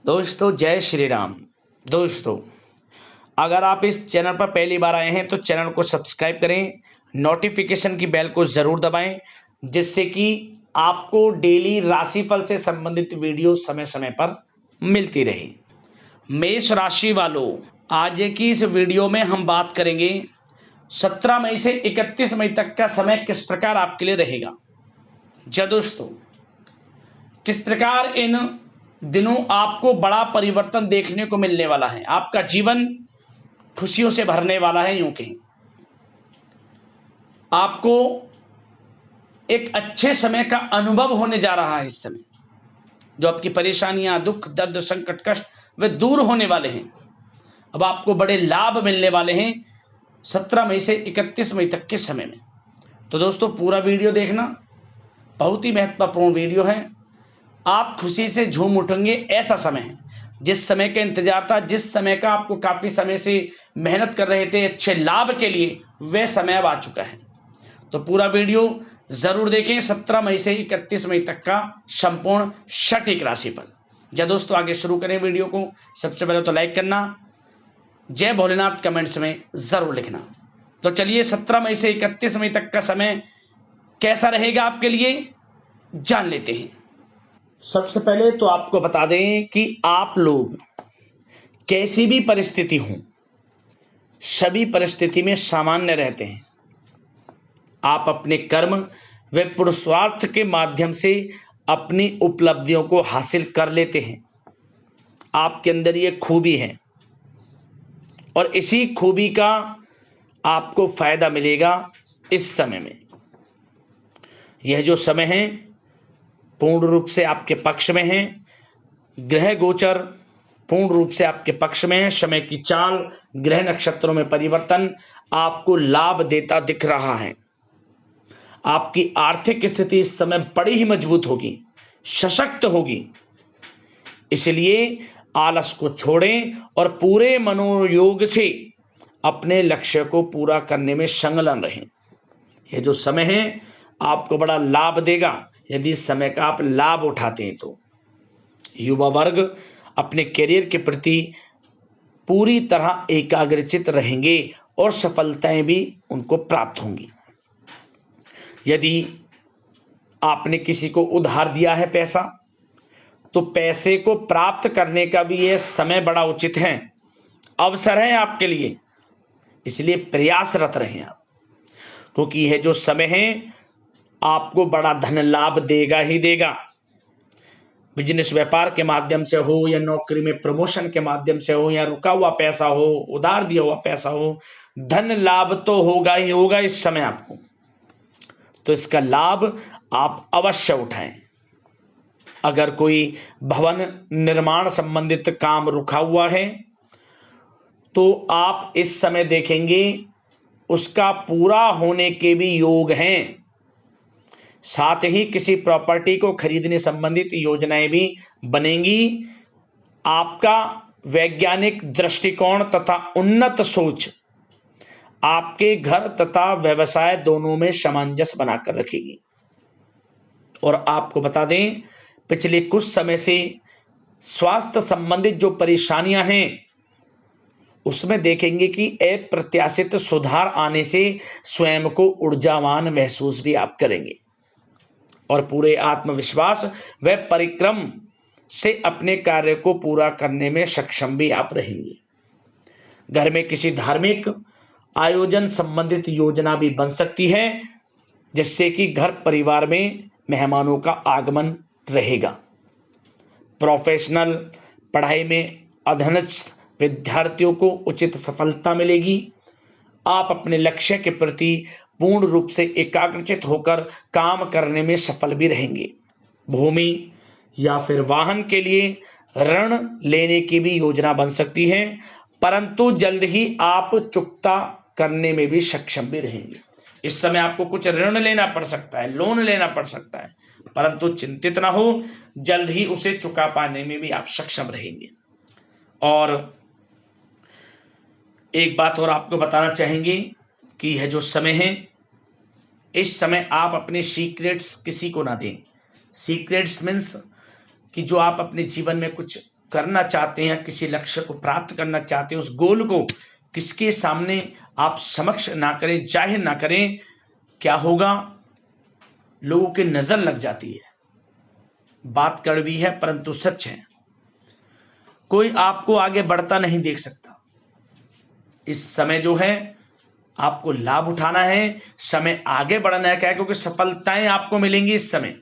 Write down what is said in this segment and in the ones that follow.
दोस्तों जय श्री राम। दोस्तों अगर आप इस चैनल पर पहली बार आए हैं तो चैनल को सब्सक्राइब करें, नोटिफिकेशन की बेल को ज़रूर दबाएं, जिससे कि आपको डेली राशिफल से संबंधित वीडियो समय समय पर मिलती रहे। मेष राशि वालों, आज की इस वीडियो में हम बात करेंगे 17 मई से 31 मई तक का समय किस प्रकार आपके लिए रहेगा। जय दोस्तों, किस प्रकार इन दिनों आपको बड़ा परिवर्तन देखने को मिलने वाला है। आपका जीवन खुशियों से भरने वाला है। यूं कहें आपको एक अच्छे समय का अनुभव होने जा रहा है। इस समय जो आपकी परेशानियां, दुख, दर्द, संकट, कष्ट वे दूर होने वाले हैं। अब आपको बड़े लाभ मिलने वाले हैं 17 मई से 31 मई तक के समय में। तो दोस्तों पूरा वीडियो देखना, बहुत ही महत्वपूर्ण वीडियो है। आप खुशी से झूम उठेंगे। ऐसा समय है जिस समय का इंतजार था, जिस समय का आपको काफी समय से मेहनत कर रहे थे अच्छे लाभ के लिए, वह समय अब आ चुका है। तो पूरा वीडियो जरूर देखें। 17 मई से 31 मई तक का संपूर्ण सटीक राशिफल। जय दोस्तों, आगे शुरू करें वीडियो को। सबसे पहले तो लाइक करना, जय भोलेनाथ कमेंट्स में जरूर लिखना। तो चलिए 17 मई से 31 मई तक का समय कैसा रहेगा आपके लिए जान लेते हैं। सबसे पहले तो आपको बता दें कि आप लोग कैसी भी परिस्थिति हो, सभी परिस्थिति में सामान्य रहते हैं। आप अपने कर्म व पुरुषार्थ के माध्यम से अपनी उपलब्धियों को हासिल कर लेते हैं। आपके अंदर ये खूबी है और इसी खूबी का आपको फायदा मिलेगा इस समय में। यह जो समय है पूर्ण रूप से आपके पक्ष में है। ग्रह गोचर पूर्ण रूप से आपके पक्ष में है। समय की चाल, ग्रह नक्षत्रों में परिवर्तन आपको लाभ देता दिख रहा है। आपकी आर्थिक स्थिति इस समय बड़ी ही मजबूत होगी, सशक्त होगी। इसलिए आलस को छोड़ें और पूरे मनोयोग से अपने लक्ष्य को पूरा करने में संलग्न रहें। यह जो समय है आपको बड़ा लाभ देगा यदि इस समय का आप लाभ उठाते हैं तो। युवा वर्ग अपने करियर के प्रति पूरी तरह एकाग्रचित रहेंगे और सफलताएं भी उनको प्राप्त होंगी। यदि आपने किसी को उधार दिया है पैसा, तो पैसे को प्राप्त करने का भी यह समय बड़ा उचित है, अवसर है आपके लिए। इसलिए प्रयासरत रहें आप, क्योंकि यह जो समय है आपको बड़ा धन लाभ देगा ही देगा। बिजनेस व्यापार के माध्यम से हो या नौकरी में प्रमोशन के माध्यम से हो या रुका हुआ पैसा हो, उधार दिया हुआ पैसा हो, धन लाभ तो होगा ही होगा इस समय आपको। तो इसका लाभ आप अवश्य उठाएं। अगर कोई भवन निर्माण संबंधित काम रुका हुआ है तो आप इस समय देखेंगे उसका पूरा होने के भी योग हैं। साथ ही किसी प्रॉपर्टी को खरीदने संबंधित योजनाएं भी बनेंगी। आपका वैज्ञानिक दृष्टिकोण तथा उन्नत सोच आपके घर तथा व्यवसाय दोनों में सामंजस्य बनाकर रखेगी। और आपको बता दें, पिछले कुछ समय से स्वास्थ्य संबंधित जो परेशानियां हैं उसमें देखेंगे कि अप्रत्याशित सुधार आने से स्वयं को ऊर्जावान महसूस भी आप करेंगे और पूरे आत्मविश्वास व परिक्रम से अपने कार्य को पूरा करने में सक्षम भी आप रहेंगे। घर में किसी धार्मिक आयोजन संबंधित योजना भी बन सकती है, जिससे कि घर परिवार में मेहमानों का आगमन रहेगा। प्रोफेशनल पढ़ाई में अधीनस्थ विद्यार्थियों को उचित सफलता मिलेगी। आप अपने लक्ष्य के प्रति पूर्ण रूप से एकाग्रचित होकर काम करने में सफल भी रहेंगे। भूमि या फिर वाहन के लिए ऋण लेने की भी योजना बन सकती है, परंतु जल्द ही आप चुकता करने में भी सक्षम भी रहेंगे। इस समय आपको कुछ ऋण लेना पड़ सकता है, लोन लेना पड़ सकता है, परंतु चिंतित ना हो, जल्द ही उसे चुका पाने में भी आप सक्षम रहेंगे। और एक बात और आपको बताना चाहेंगे कि यह जो समय है, इस समय आप अपने सीक्रेट्स किसी को ना दें। सीक्रेट्स मीन्स कि जो आप अपने जीवन में कुछ करना चाहते हैं, किसी लक्ष्य को प्राप्त करना चाहते हैं, उस गोल को किसके सामने आप समक्ष ना करें, जाहिर ना करें। क्या होगा, लोगों की नजर लग जाती है। बात कड़वी है परंतु सच है। कोई आपको आगे बढ़ता नहीं देख सकता। इस समय जो है आपको लाभ उठाना है, समय आगे बढ़ना है। क्या, क्योंकि सफलताएं आपको मिलेंगी इस समय।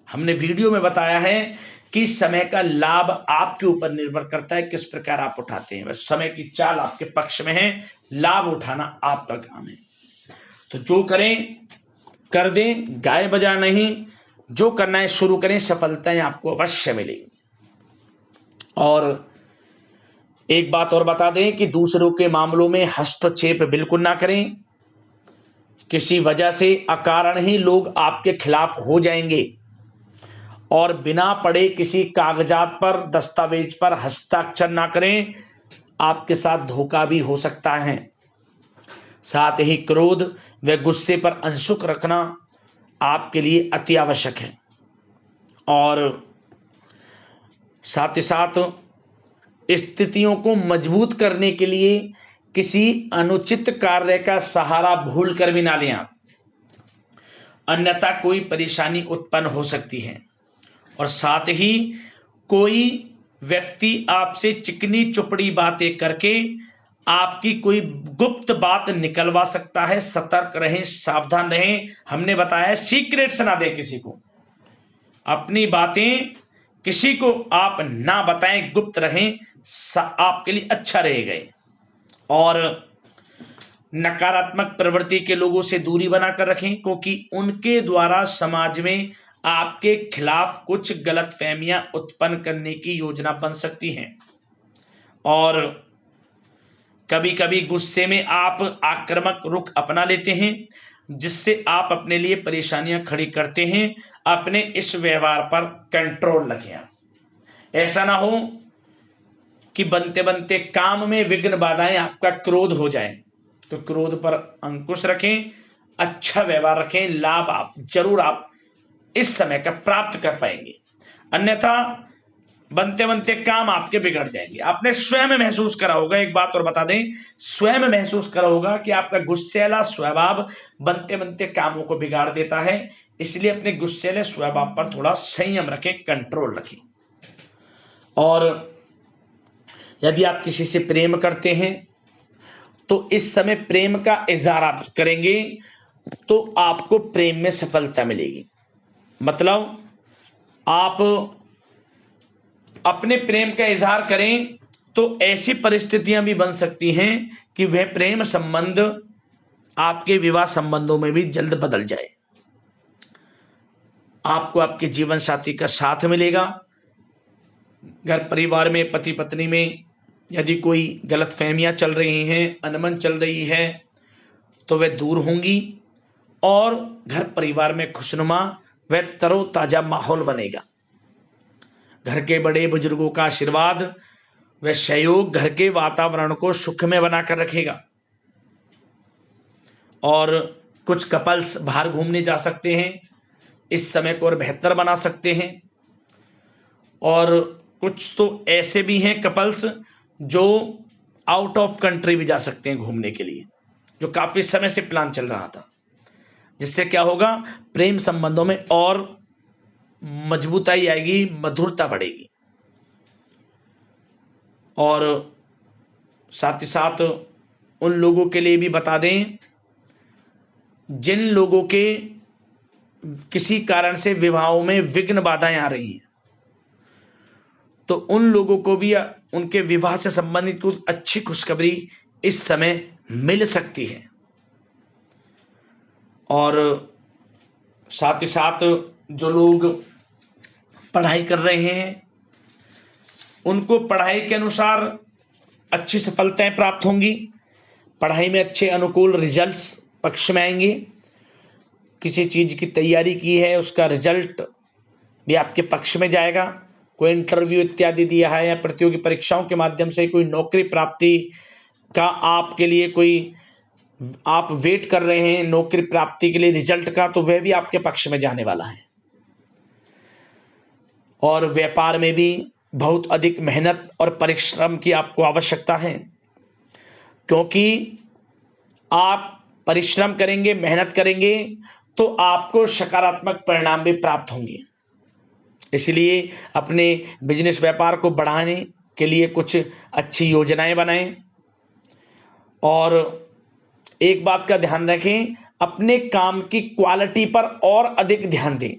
हमने वीडियो में बताया है कि समय का लाभ आपके ऊपर निर्भर करता है, किस प्रकार आप उठाते हैं। बस समय की चाल आपके पक्ष में है, लाभ उठाना आपका काम है। तो जो करें कर दें, गाय बजा नहीं, जो करना है शुरू करें, सफलताएं आपको अवश्य मिलेंगी। और एक बात और बता दें कि दूसरों के मामलों में हस्तक्षेप बिल्कुल ना करें। किसी वजह से अकारण ही लोग आपके खिलाफ हो जाएंगे और बिना पढ़े किसी कागजात पर, दस्तावेज पर हस्ताक्षर ना करें। आपके साथ धोखा भी हो सकता है। साथ ही क्रोध व गुस्से पर अंशुक रखना आपके लिए अति आवश्यक है। और साथ ही साथ स्थितियों को मजबूत करने के लिए किसी अनुचित कार्य का सहारा भूल कर भी ना लें आप, अन्यथा कोई परेशानी उत्पन्न हो सकती है। और साथ ही कोई व्यक्ति आपसे चिकनी चुपड़ी बातें करके आपकी कोई गुप्त बात निकलवा सकता है। सतर्क रहें, सावधान रहें। हमने बताया सीक्रेट्स ना दें किसी को, अपनी बातें किसी को आप ना बताएं, गुप्त रहें, आपके लिए अच्छा रहेगा। और नकारात्मक प्रवृत्ति के लोगों से दूरी बनाकर रखें, क्योंकि उनके द्वारा समाज में आपके खिलाफ कुछ गलतफहमियां उत्पन्न करने की योजना बन सकती हैं। और कभी कभी गुस्से में आप आक्रामक रुख अपना लेते हैं, जिससे आप अपने लिए परेशानियां खड़ी करते हैं। अपने इस व्यवहार पर कंट्रोल रखें। ऐसा ना हो कि बनते बनते काम में विघ्न बाधाएं आपका क्रोध हो जाए। तो क्रोध पर अंकुश रखें, अच्छा व्यवहार रखें, लाभ आप जरूर आप इस समय का प्राप्त कर पाएंगे। अन्यथा बनते बनते काम आपके बिगड़ जाएंगे। आपने स्वयं महसूस करा होगा, एक बात और बता दें, स्वयं महसूस करा होगा कि आपका गुस्सैला स्वभाव बनते बनते कामों को बिगाड़ देता है। इसलिए अपने गुस्सैले स्वभाव पर थोड़ा संयम रखें, कंट्रोल रखें। और यदि आप किसी से प्रेम करते हैं तो इस समय प्रेम का इजहार आप करेंगे तो आपको प्रेम में सफलता मिलेगी। मतलब आप अपने प्रेम का इजहार करें तो ऐसी परिस्थितियां भी बन सकती हैं कि वह प्रेम संबंध आपके विवाह संबंधों में भी जल्द बदल जाए। आपको आपके जीवन साथी का साथ मिलेगा। घर परिवार में, पति पत्नी में यदि कोई गलतफहमियां चल रही हैं, अनबन चल रही है, तो वह दूर होंगी और घर परिवार में खुशनुमा व तरोताजा माहौल बनेगा। घर के बड़े बुजुर्गों का आशीर्वाद व सहयोग घर के वातावरण को सुख में बनाकर रखेगा। और कुछ कपल्स बाहर घूमने जा सकते हैं, इस समय को और बेहतर बना सकते हैं। और कुछ तो ऐसे भी हैं कपल्स जो आउट ऑफ कंट्री भी जा सकते हैं घूमने के लिए, जो काफी समय से प्लान चल रहा था। जिससे क्या होगा, प्रेम संबंधों में और मजबूताई आएगी, मधुरता बढ़ेगी। और साथ ही साथ उन लोगों के लिए भी बता दें जिन लोगों के किसी कारण से विवाहों में विघ्न बाधाएं आ रही हैं, तो उन लोगों को भी उनके विवाह से संबंधित कुछ अच्छी खुशखबरी इस समय मिल सकती है। और साथ ही साथ जो लोग पढ़ाई कर रहे हैं उनको पढ़ाई के अनुसार अच्छी सफलताएं प्राप्त होंगी। पढ़ाई में अच्छे अनुकूल रिजल्ट्स पक्ष में आएंगे। किसी चीज की तैयारी की है उसका रिजल्ट भी आपके पक्ष में जाएगा। कोई इंटरव्यू इत्यादि दिया है या प्रतियोगी परीक्षाओं के माध्यम से कोई नौकरी प्राप्ति का आपके लिए कोई आप वेट कर रहे हैं नौकरी प्राप्ति के लिए रिजल्ट का, तो वह भी आपके पक्ष में जाने वाला है। और व्यापार में भी बहुत अधिक मेहनत और परिश्रम की आपको आवश्यकता है, क्योंकि आप परिश्रम करेंगे, मेहनत करेंगे तो आपको सकारात्मक परिणाम भी प्राप्त होंगे। इसलिए अपने बिजनेस व्यापार को बढ़ाने के लिए कुछ अच्छी योजनाएं बनाएं और एक बात का ध्यान रखें, अपने काम की क्वालिटी पर और अधिक ध्यान दें।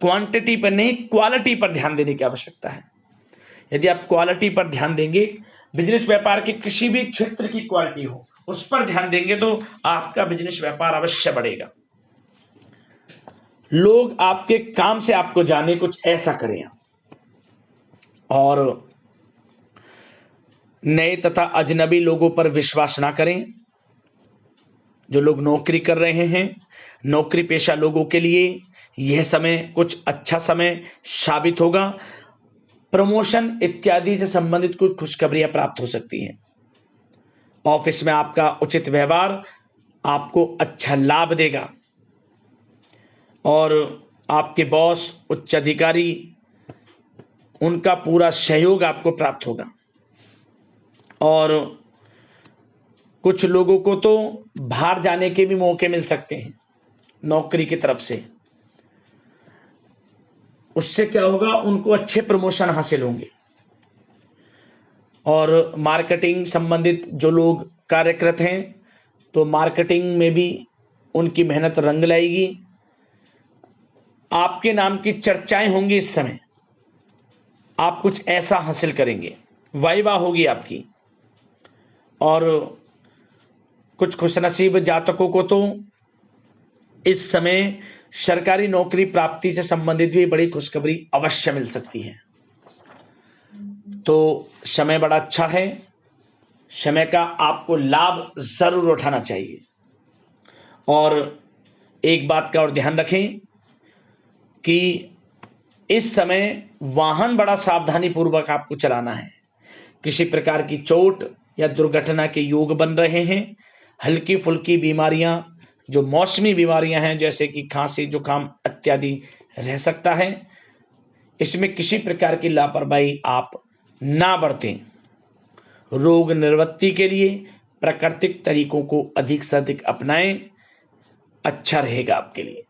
क्वांटिटी पर नहीं, क्वालिटी पर ध्यान देने की आवश्यकता है। यदि आप क्वालिटी पर ध्यान देंगे, बिजनेस व्यापार के किसी भी क्षेत्र की क्वालिटी हो उस पर ध्यान देंगे तो आपका बिजनेस व्यापार अवश्य बढ़ेगा। लोग आपके काम से आपको जाने, कुछ ऐसा करें। और नए तथा अजनबी लोगों पर विश्वास ना करें। जो लोग नौकरी कर रहे हैं, नौकरी पेशा लोगों के लिए यह समय कुछ अच्छा समय साबित होगा। प्रमोशन इत्यादि से संबंधित कुछ खुशखबरियां प्राप्त हो सकती हैं। ऑफिस में आपका उचित व्यवहार आपको अच्छा लाभ देगा और आपके बॉस, उच्च अधिकारी, उनका पूरा सहयोग आपको प्राप्त होगा। और कुछ लोगों को तो बाहर जाने के भी मौके मिल सकते हैं नौकरी की तरफ से। उससे क्या होगा, उनको अच्छे प्रमोशन हासिल होंगे। और मार्केटिंग संबंधित जो लोग कार्यरत हैं तो मार्केटिंग में भी उनकी मेहनत रंग लाएगी। आपके नाम की चर्चाएं होंगी। इस समय आप कुछ ऐसा हासिल करेंगे, वाइवा होगी आपकी। और कुछ खुशनसीब जातकों को तो इस समय सरकारी नौकरी प्राप्ति से संबंधित भी बड़ी खुशखबरी अवश्य मिल सकती है। तो समय बड़ा अच्छा है, समय का आपको लाभ जरूर उठाना चाहिए। और एक बात का और ध्यान रखें कि इस समय वाहन बड़ा सावधानी पूर्वक आपको चलाना है। किसी प्रकार की चोट या दुर्घटना के योग बन रहे हैं। हल्की फुल्की बीमारियां, जो मौसमी बीमारियां हैं जैसे कि खांसी, जुकाम इत्यादि रह सकता है। इसमें किसी प्रकार की लापरवाही आप ना बरतें। रोग निवृत्ति के लिए प्राकृतिक तरीकों को अधिक से अधिक अपनाएं, अच्छा रहेगा आपके लिए।